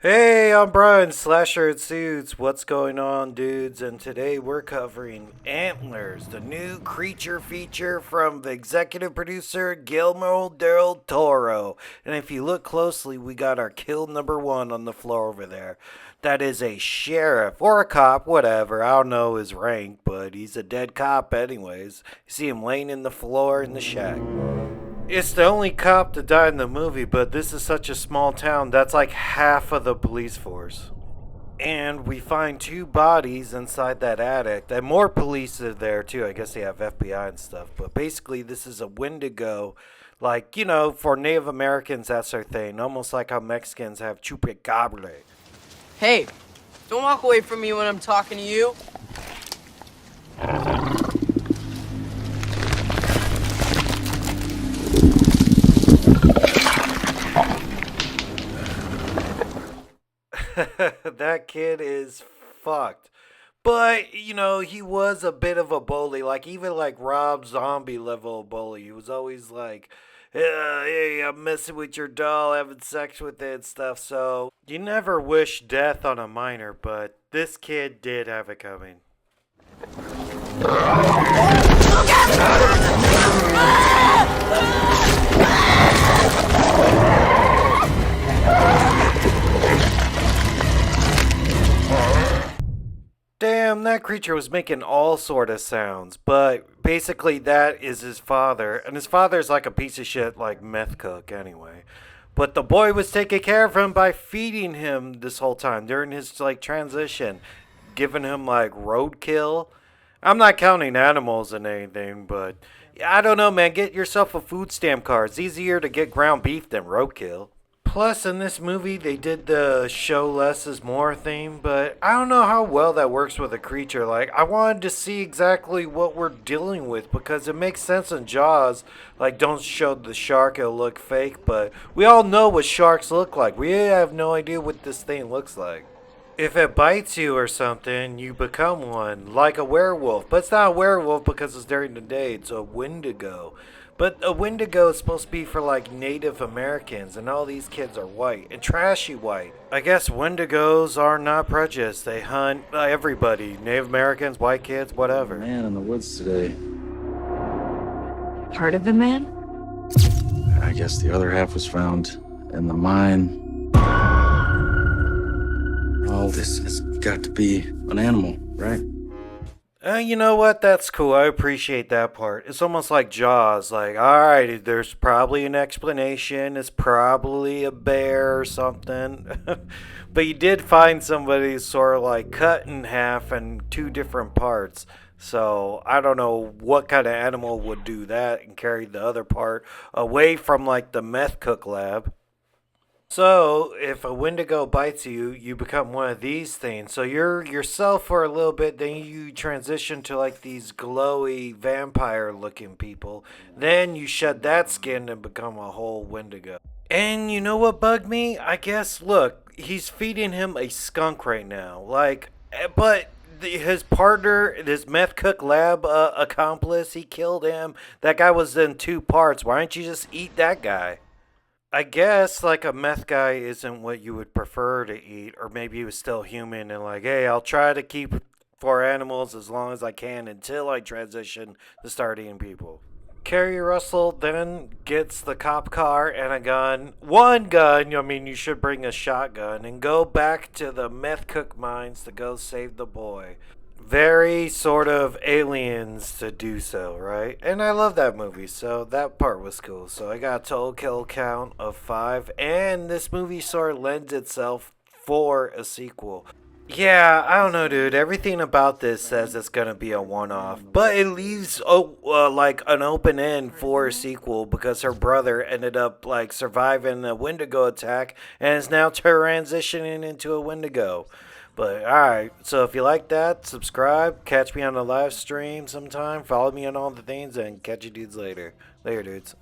Hey, I'm Brian, Slasher at Suits. What's going on, dudes? And today we're covering Antlers, the new creature feature from the executive producer Guillermo del Toro. And if you look closely, we got our kill number one on the floor over there. That is a sheriff or a cop, whatever. I don't know his rank, but he's a dead cop, anyways. You see him laying in the floor in the shack. It's the only cop to die in the movie, but this is such a small town that's like half of the police force. And we find two bodies inside that attic. And more police are there too. I guess they have FBI and stuff. But basically, this is a Wendigo. Like, for Native Americans, that's their thing. Almost like how Mexicans have chupacabra. Hey, don't walk away from me when I'm talking to you. That kid is fucked. But, he was a bit of a bully. Like, even like Rob Zombie level bully. He was always like, hey, I'm messing with your doll, having sex with it and stuff. So, you never wish death on a minor, but this kid did have it coming. Damn, that creature was making all sort of sounds, but basically that is his father, and his father's like a piece of shit, like meth cook anyway. But the boy was taking care of him by feeding him this whole time during his like transition, giving him like roadkill. I'm not counting animals and anything, but I don't know, man. Get yourself a food stamp card. It's easier to get ground beef than roadkill. Plus, in this movie, they did the show less is more theme, but I don't know how well that works with a creature. Like, I wanted to see exactly what we're dealing with because it makes sense in Jaws. Like, don't show the shark, it'll look fake, but we all know what sharks look like. We have no idea what this thing looks like. If it bites you or something, you become one, like a werewolf. But it's not a werewolf because it's during the day, it's a Wendigo. But a Wendigo is supposed to be for like Native Americans, and all these kids are white and trashy white. I guess Wendigos are not prejudiced. They hunt everybody, Native Americans, white kids, whatever. Man in the woods today. Part of the man? I guess the other half was found in the mine. All this has got to be an animal, right? You know what? That's cool. I appreciate that part. It's almost like Jaws. Like, alright, there's probably an explanation. It's probably a bear or something. But you did find somebody sort of like cut in half in two different parts. So I don't know what kind of animal would do that and carry the other part away from like the meth cook lab. So, if a Wendigo bites you, you become one of these things. So you're yourself for a little bit, then you transition to like these glowy vampire looking people. Then you shed that skin and become a whole Wendigo. And you know what bugged me? I guess, look, he's feeding him a skunk right now. Like, but his partner, his meth cook lab accomplice, he killed him. That guy was in two parts. Why don't you just eat that guy? I guess like a meth guy isn't what you would prefer to eat, or maybe he was still human and like, hey, I'll try to keep for animals as long as I can until I transition to start eating people. Keri Russell then gets the cop car and a gun. One gun, I mean, you should bring a shotgun and go back to the meth cook mines to go save the boy. Very sort of aliens to do so, right? And I love that movie, so that part was cool. So I got a total kill count of 5, and this movie sort of lends itself for a sequel. Yeah, I don't know, dude. Everything about this says it's gonna be a one-off, but it leaves like an open end for a sequel because her brother ended up like surviving a Wendigo attack and is now transitioning into a Wendigo. But alright, so if you like that, subscribe, catch me on the live stream sometime, follow me on all the things, and catch you dudes later. Later, dudes.